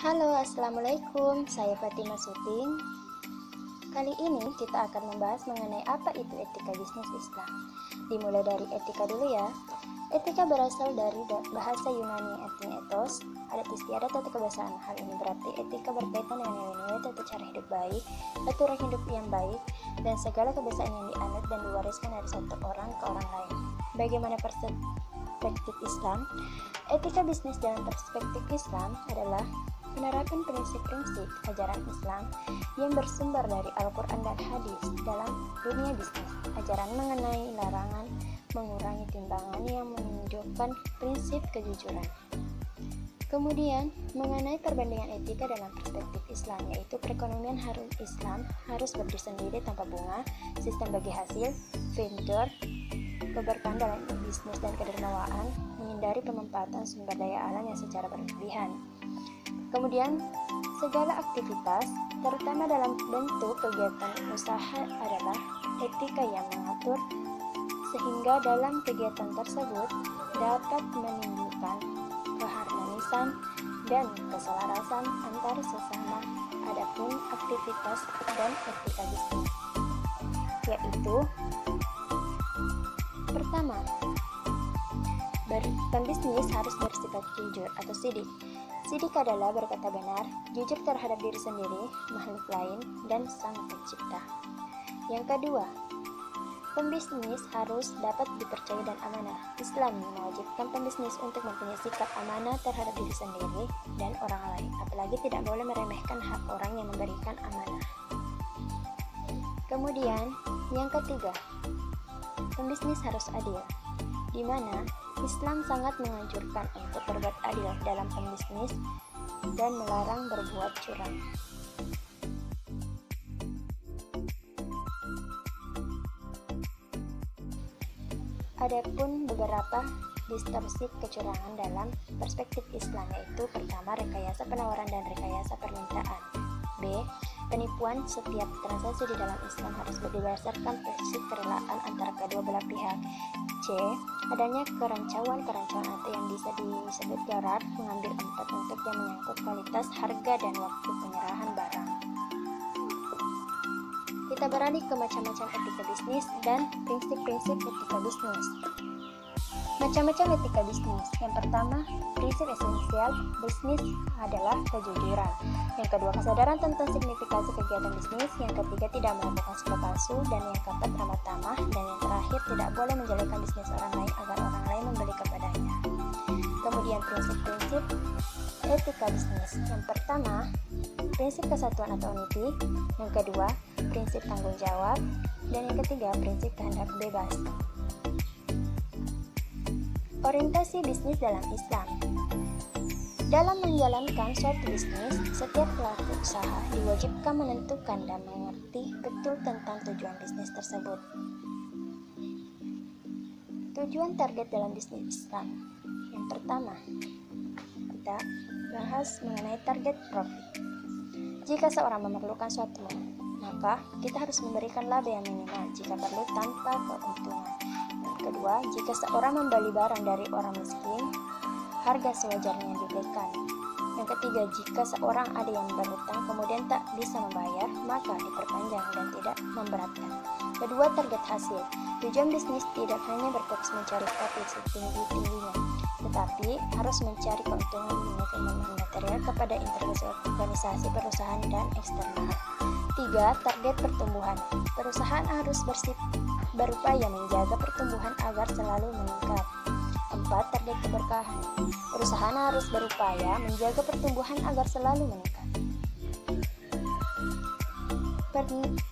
Halo, assalamualaikum. Saya Fatimah Suting. Kali ini kita akan membahas mengenai apa itu etika bisnis Islam. Dimulai dari etika dulu ya. Etika berasal dari bahasa Yunani artinya ethos, adat istiadat atau kebiasaan. Hal ini berarti etika berkaitan dengan nilai-nilai tata cara hidup baik, aturan hidup yang baik, dan segala kebiasaan yang dianut dan diwariskan dari satu orang ke orang lain. Bagaimana perspektif Islam? Etika bisnis dalam perspektif Islam adalah penerapan prinsip-prinsip ajaran Islam yang bersumber dari Al-Quran dan Hadis dalam dunia bisnis. Ajaran mengenai larangan mengurangi timbangan yang menunjukkan prinsip kejujuran. Kemudian, mengenai perbandingan etika dalam perspektif Islam, yaitu perekonomian Islam harus berdiri sendiri tanpa bunga, sistem bagi hasil, vendor, keberkahan dalam bisnis dan kedermawaan, menghindari pemanfaatan sumber daya alam yang secara berlebihan. Kemudian, segala aktivitas, terutama dalam bentuk kegiatan usaha adalah etika yang mengatur sehingga dalam kegiatan tersebut dapat menimbulkan keharmonisan dan keselarasan antar sesama. Adapun aktivitas dan etika bisnis, yaitu pertama, pembisnis harus bersifat jujur atau sidik. Sidik adalah berkata benar, jujur terhadap diri sendiri, makhluk lain, dan sang pencipta. Yang kedua, pembisnis harus dapat dipercaya dan amanah. Islam mewajibkan pembisnis untuk mempunyai sikap amanah terhadap diri sendiri dan orang lain, apalagi tidak boleh meremehkan hak orang yang memberikan amanah. Kemudian, yang ketiga, pembisnis harus adil, di mana Islam sangat menganjurkan untuk berbuat adil dalam pembisnis dan melarang berbuat curang. Adapun beberapa distorsi kecurangan dalam perspektif Islam, yaitu pertama, rekayasa penawaran dan rekayasa permintaan. B. Penipuan. Setiap transaksi di dalam Islam harus berdasarkan prinsip kerelaan antara kedua belah pihak. C. Adanya kerancauan atau yang bisa disebut garar, mengambil empat untuk yang menyangkut kualitas, harga, dan waktu penyerahan barang. Kita beralih ke macam-macam etika bisnis dan prinsip-prinsip etika bisnis. Macam-macam etika bisnis. Yang pertama, prinsip esensial bisnis adalah kejujuran. Yang kedua, kesadaran tentang signifikasi kegiatan bisnis. Yang ketiga, tidak melakukan sumpah palsu. Dan yang keempat, ramah tamah. Dan yang terakhir, tidak boleh menjelekkan bisnis orang lain agar orang lain membeli kepadanya. Kemudian prinsip-prinsip etika bisnis. Yang pertama, prinsip kesatuan atau unity. Yang kedua, prinsip tanggung jawab. Dan yang ketiga, prinsip kehendak bebas. Orientasi bisnis dalam Islam. Dalam menjalankan suatu bisnis, setiap pelaku usaha diwajibkan menentukan dan mengerti betul tentang tujuan bisnis tersebut. Tujuan target dalam bisnis Islam. Yang pertama, kita bahas mengenai target profit. Jika seorang memerlukan suatu, maka kita harus memberikan laba yang minimal jika perlu tanpa keuntungan. Kedua, jika seorang membeli barang dari orang miskin, harga sewajarnya diberikan. Yang ketiga, jika seorang ada yang berhutang kemudian tak bisa membayar, maka diperpanjang dan tidak memberatkan. Kedua, target hasil. Tujuan bisnis tidak hanya berfokus mencari profit setinggi-tingginya, tetapi harus mencari keuntungan nilai material kepada integrasi organisasi perusahaan dan eksternal. Tiga, target pertumbuhan. Perusahaan harus berupaya menjaga pertumbuhan agar selalu meningkat. 4. Target keberkahan. Perusahaan harus berupaya menjaga pertumbuhan agar selalu meningkat.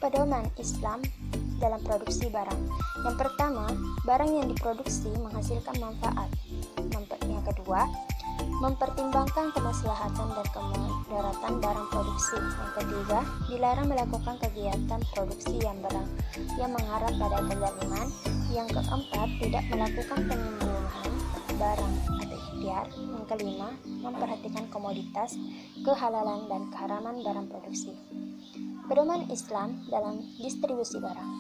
Pedoman Islam dalam produksi barang. Yang pertama, barang yang diproduksi menghasilkan manfaat. Yang kedua, mempertimbangkan kemaslahatan dan kemudaratan barang produksi. Yang ketiga, dilarang melakukan kegiatan produksi yang mengarah pada kezaliman. Yang keempat, tidak melakukan penimbunan barang atau ikhtiar. Yang kelima, memperhatikan komoditas, kehalalan dan keharaman barang produksi. Pedoman Islam dalam distribusi barang.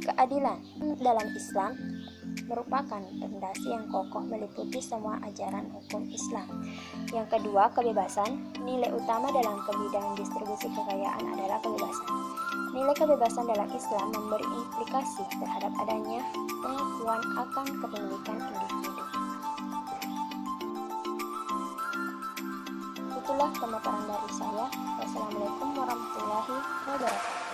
Keadilan dalam Islam. merupakan fondasi yang kokoh meliputi semua ajaran hukum Islam. Yang kedua, kebebasan. Nilai utama dalam bidang distribusi kekayaan adalah kebebasan. Nilai kebebasan dalam Islam memberi implikasi terhadap adanya pengakuan akan kepemilikan individu. Itulah pemaparan dari saya. Wassalamualaikum warahmatullahi wabarakatuh.